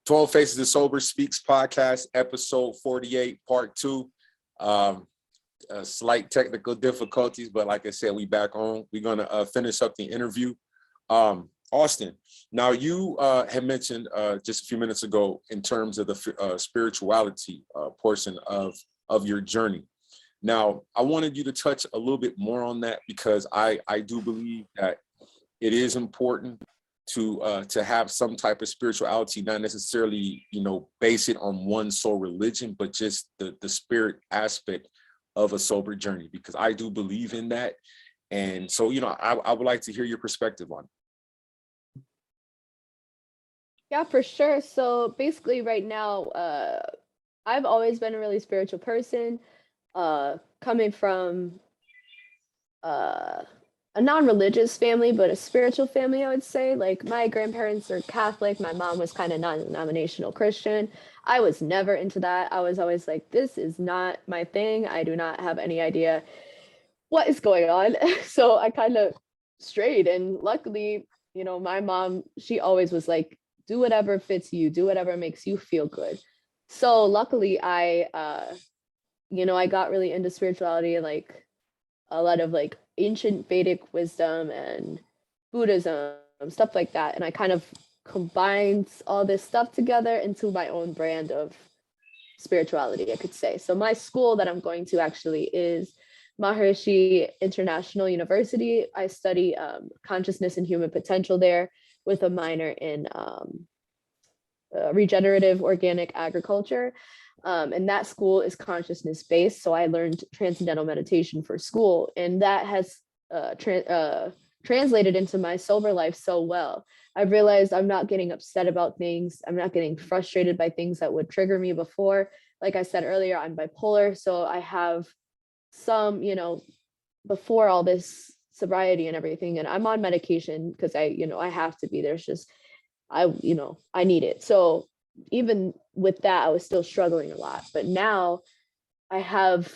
12 Faces of Sober Speaks podcast, episode 48, part 2. Slight technical difficulties, but like I said, we back on. We're going to finish up the interview. Austen, now you had mentioned just a few minutes ago in terms of the spirituality portion of your journey. Now, I wanted you to touch a little bit more on that because I do believe that it is important to have some type of spirituality, not necessarily, base it on one sole religion, but just the spirit aspect of a sober journey, because I do believe in that. And so, I would like to hear your perspective on it. Yeah, for sure. So basically right now, I've always been a really spiritual person, coming from a non-religious family, but a spiritual family, I would say. Like, my grandparents are Catholic. My mom was kind of non-denominational Christian. I was never into that. I was always like, this is not my thing. I do not have any idea what is going on. So I kind of strayed. And luckily, my mom, she always was like, do whatever fits you, do whatever makes you feel good. So luckily I got really into spirituality and like a lot of like ancient Vedic wisdom and Buddhism, stuff like that. And I kind of combined all this stuff together into my own brand of spirituality, I could say. So my school that I'm going to actually is Maharishi International University. I study consciousness and human potential there with a minor in regenerative organic agriculture. And that school is consciousness based. So I learned transcendental meditation for school, and that has translated into my sober life so well. I've realized I'm not getting upset about things. I'm not getting frustrated by things that would trigger me before. Like I said earlier, I'm bipolar. So I have some, before all this sobriety and everything, and I'm on medication because I have to be. There's just, I need it. So even with that, I was still struggling a lot. But now I have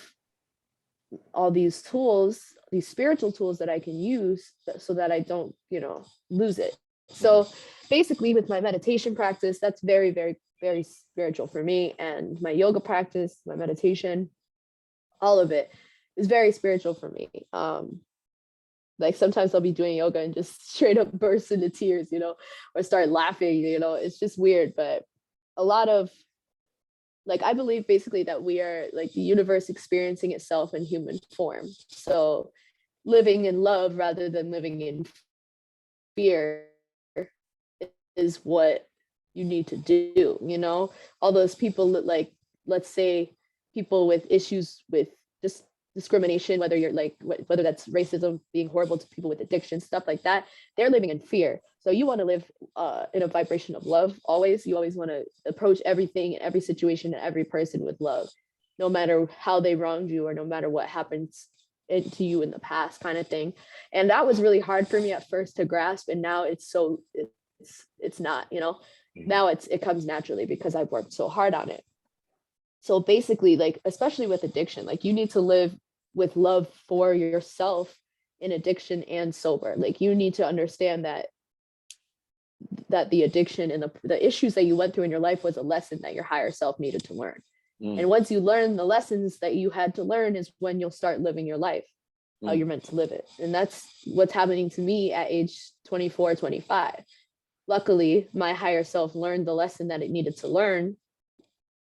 all these tools, these spiritual tools that I can use so that I don't, lose it. So basically with my meditation practice, that's very, very, very spiritual for me. And my yoga practice, my meditation, all of it is very spiritual for me. Like sometimes I'll be doing yoga and just straight up burst into tears, or start laughing, it's just weird. But a lot of, like, I believe basically that we are like the universe experiencing itself in human form. So living in love rather than living in fear is what you need to do. All those people that, like, let's say people with issues with just discrimination, whether that's racism, being horrible to people with addiction, stuff like that, they're living in fear. So you want to live in a vibration of love always. You always want to approach everything, every situation, and every person with love, no matter how they wronged you or no matter what happens to you in the past, kind of thing. And that was really hard for me at first to grasp, and now it's not, now it comes naturally because I've worked so hard on it. So basically, like, especially with addiction, like, you need to live with love for yourself in addiction and sober. Like, you need to understand that the addiction and the issues that you went through in your life was a lesson that your higher self needed to learn. And once you learn the lessons that you had to learn is when you'll start living your life how you're meant to live it. And that's what's happening to me at age 24, 25. Luckily, my higher self learned the lesson that it needed to learn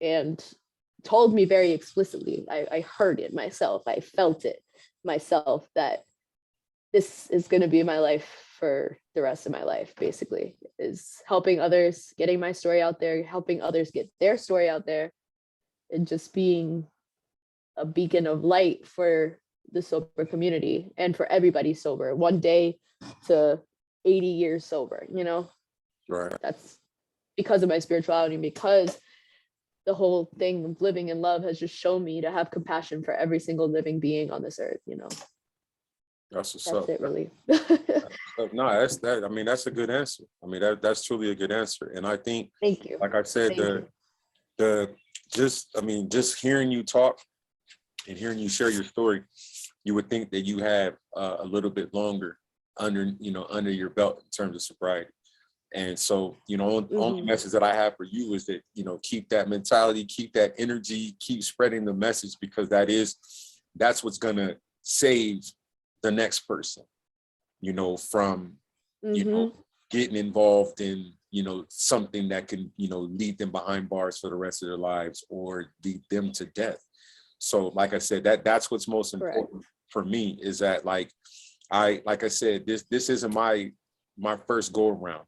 and told me very explicitly. I heard it myself. I felt it myself that this is going to be my life for the rest of my life, basically, is helping others, getting my story out there, helping others get their story out there, and just being a beacon of light for the sober community and for everybody sober, 1 day to 80 years sober, Right. That's because of my spirituality, because the whole thing of living in love has just shown me to have compassion for every single living being on this earth, That's what's That's up. it, really. No, I mean, that's a good answer. I mean, that's truly a good answer. And I think, Thank you. like I said, just hearing you talk and hearing you share your story, you would think that you have a little bit longer under your belt in terms of sobriety. And so, only Mhm. message that I have for you is that, keep that mentality, keep that energy, keep spreading the message, because that's what's going to save the next person, from, Mhm. getting involved in, something that can, lead them behind bars for the rest of their lives or lead them to death. So like I said, that's what's most Correct. important for me, is that like I said, this isn't my first go around,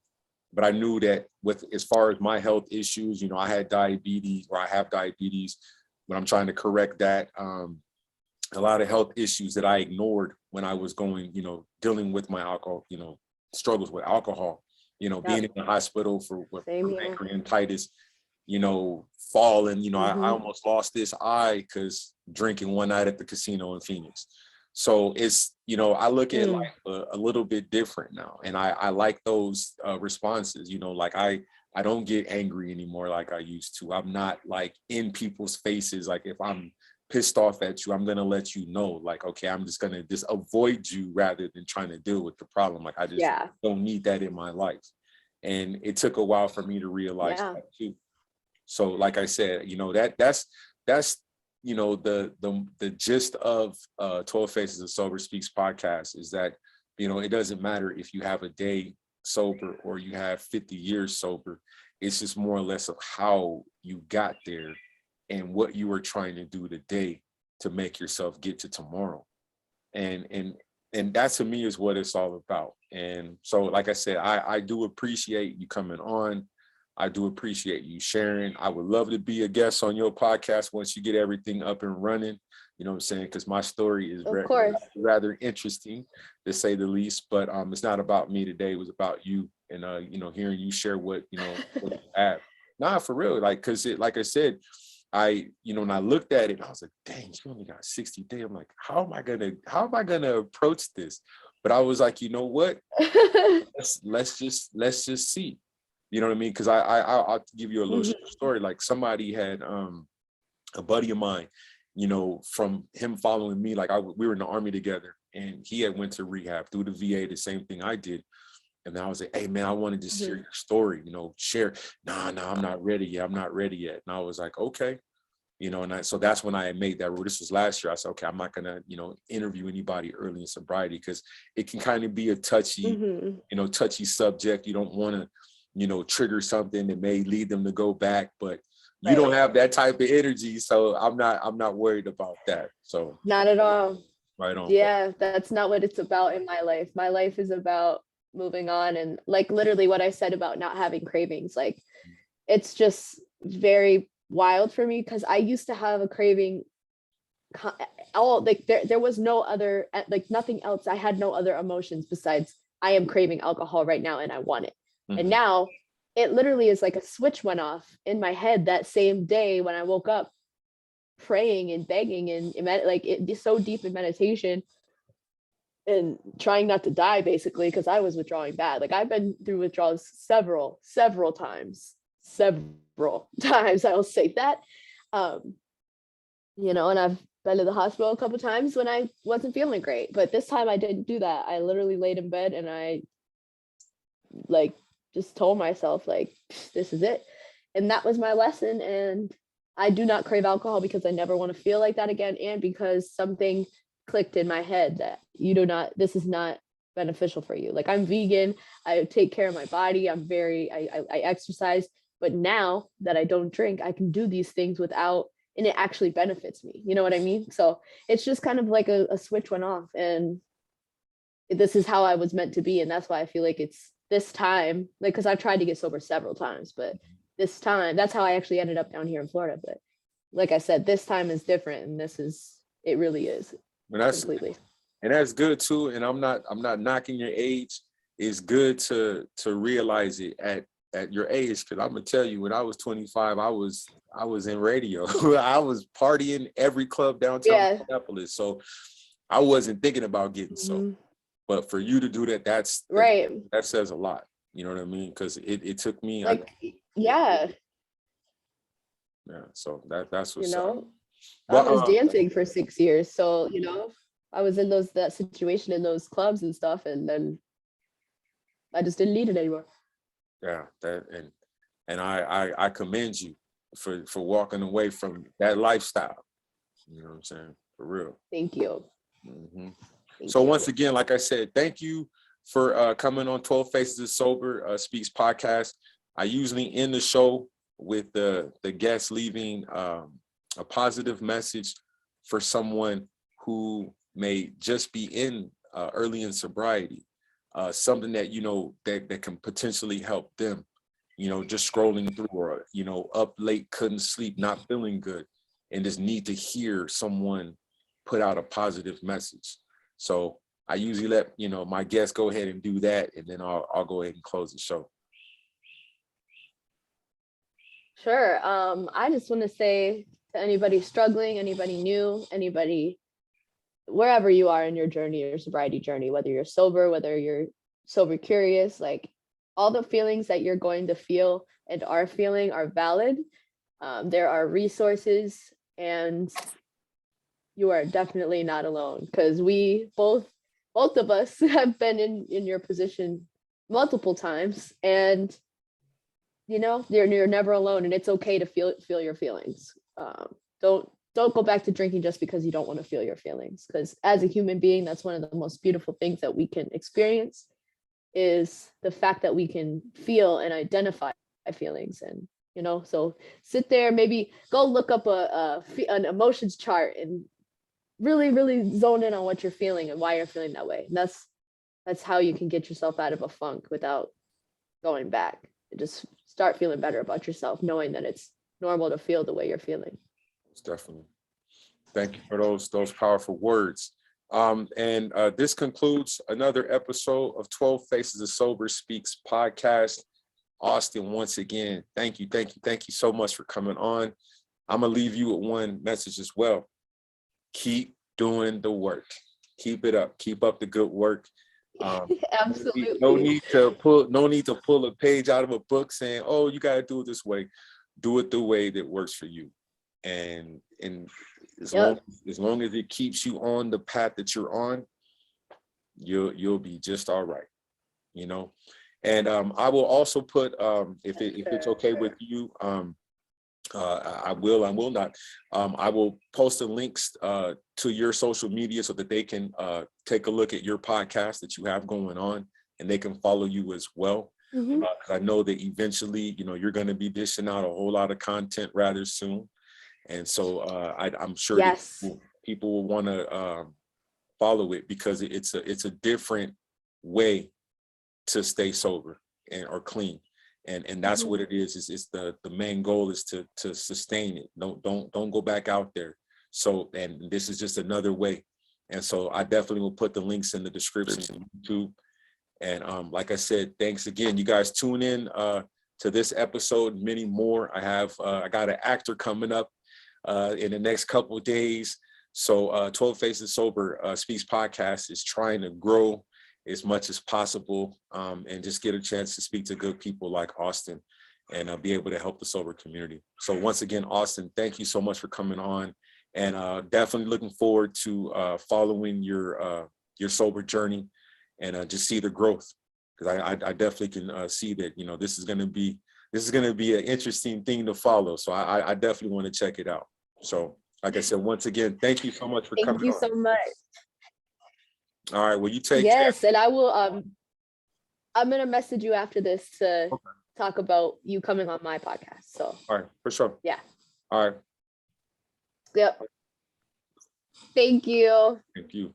but I knew that with, as far as my health issues, I had diabetes, or I have diabetes, but I'm trying to correct that. A lot of health issues that I ignored when I was going, dealing with my alcohol, struggles with alcohol, being Yep. in the hospital for Same here. pancreatitis, falling, I Mhm. almost lost this eye because drinking one night at the casino in Phoenix. So it's, I look at Mm. life a little bit different now. And I like those responses, like I don't get angry anymore like I used to. I'm not like in people's faces. Like if I'm pissed off at you, I'm going to let you know, like, okay, I'm just going to just avoid you rather than trying to deal with the problem. Like I just Yeah. don't need that in my life. And it took a while for me to realize Yeah. that too. So like I said, that's the gist of 12 Faces of Sober Speaks podcast, is that, it doesn't matter if you have a day sober or you have 50 years sober. It's just more or less of how you got there and what you were trying to do today to make yourself get to tomorrow. And that to me is what it's all about. And so, like I said, I do appreciate you coming on. I do appreciate you sharing. I would love to be a guest on your podcast once you get everything up and running. You know what I'm saying? Because my story is Of course. rather interesting, to say the least. But it's not about me today. It was about you, and hearing you share what what you have. Nah, for real. Like, cause like I said, when I looked at it, I was like, dang, you only got 60 days. I'm like, how am I gonna approach this? But I was like, you know what? Let's just see. You know what I mean? Because I'll give you a little Mhm. short story. Like somebody had a buddy of mine, from him following me, like we were in the army together, and he had went to rehab through the VA, the same thing I did. And I was like, hey man, I want to just share Mhm. your story, share. Nah, I'm not ready yet. I'm not ready yet. And I was like, okay. So that's when I had made that rule. This was last year. I said, okay, I'm not gonna, interview anybody early in sobriety, because it can kind of be a touchy, Mhm. touchy subject. You don't want to, trigger something that may lead them to go back, but you don't Right. have that type of energy. So I'm not worried about that. So Not at all. right on. But Yeah, that's not what it's about in my life. My life is about moving on, and like literally what I said about not having cravings. Like it's just very wild for me because I used to have a craving all like there was no other like nothing else. I had no other emotions besides I am craving alcohol right now and I want it. And mhm. now it literally is like a switch went off in my head that same day when I woke up praying and begging and like it so deep in meditation and trying not to die basically because I was withdrawing bad. Like I've been through withdrawals several times. Several times, I will say that. Um, and I've been to the hospital a couple times when I wasn't feeling great. But this time I didn't do that. I literally laid in bed and I like just told myself like this is it. And that was my lesson. And I do not crave alcohol because I never want to feel like that again. And because something clicked in my head that this is not beneficial for you. Like I'm vegan, I take care of my body, I exercise, but now that I don't drink, I can do these things without, and it actually benefits me. You know what I mean? So it's just kind of like a switch went off, and this is how I was meant to be. And that's why I feel like it's this time, like, because I've tried to get sober several times, but this time, that's how I actually ended up down here in Florida. But like I said, this time is different, and it really is And completely. that's good too. And I'm not knocking your age. It's good to realize it at your age, because I'm gonna tell you, when I was 25, I was in radio. I was partying every club downtown Yeah. Minneapolis. So I wasn't thinking about getting sober. Mhm. But for you to do that, Right. that says a lot. You know what I mean? Because it took me. Like, yeah, Yeah. So that's you what's up. know, I But was dancing for 6 years. So, I was in that situation in those clubs and stuff, and then I just didn't need it anymore. Yeah, that and I commend you for walking away from that lifestyle. You know what I'm saying? For real. Thank you. hmm Thank So you. once again, like I said, thank you for coming on 12 Faces of Sober Speaks podcast. I usually end the show with the guest leaving a positive message for someone who may just be in early in sobriety, something that, you know, that can potentially help them, you know, just scrolling through or, you know, up late, couldn't sleep, not feeling good, and just need to hear someone put out a positive message. So I usually let, you know, my guests go ahead and do that, and then I'll go ahead and close the show. Sure. I just want to say to anybody struggling, anybody new, anybody, wherever you are in your journey, your sobriety journey, whether you're sober, whether you're sober curious, like all the feelings that you're going to feel and are feeling are valid. There are resources, and you are definitely not alone, because we both of us have been in your position multiple times, and you know, you're never alone, and it's okay to feel your feelings. Don't go back to drinking just because you don't want to feel your feelings, because as a human being, that's one of the most beautiful things that we can experience, is the fact that we can feel and identify feelings. And you know, so sit there, maybe go look up an emotions chart and really zone in on what you're feeling and why you're feeling that way. And that's how you can get yourself out of a funk without going back. Just start feeling better about yourself, knowing that it's normal to feel the way you're feeling. It's definitely. Thank you for those powerful words. And this concludes another episode of 12 Faces of Sober Speaks podcast. Austen, once again, thank you so much for coming on. I'm gonna leave you with one message as well. Keep doing the work. Keep it up. Keep up the good work. Absolutely. No need to pull a page out of a book saying, "Oh, you got to do it this way." Do it the way that works for you, and as long as it keeps you on the path that you're on, you'll be just all right, you know. And I will also put, if it's okay with you, I will not. I will post the links to your social media so that they can take a look at your podcast that you have going on, and they can follow you as well. Mm-hmm. I know that eventually, you know, you're going to be dishing out a whole lot of content rather soon, and so I'm sure that people will want to follow it, because it's a different way to stay sober or clean. And that's what it is. It's the main goal is to sustain it. Don't go back out there. So, and this is just another way. And so I definitely will put the links in the description on YouTube. And like I said, thanks again. You guys tune in to this episode, many more. I got an actor coming up in the next couple of days. So 12 Faces Sober Speaks podcast is trying to grow as much as possible, and just get a chance to speak to good people like Austen, and be able to help the sober community. So once again, Austen, thank you so much for coming on, and definitely looking forward to following your sober journey, and just see the growth, because I definitely can see that, you know, this is going to be an interesting thing to follow. So I definitely want to check it out. So like I said, once again, thank you so much for coming on. Thank you so much. All right, well, you take care. And I will I'm gonna message you after this to talk about you coming on my podcast. So all right, for sure. Yeah. All right. Yep. Thank you. Thank you.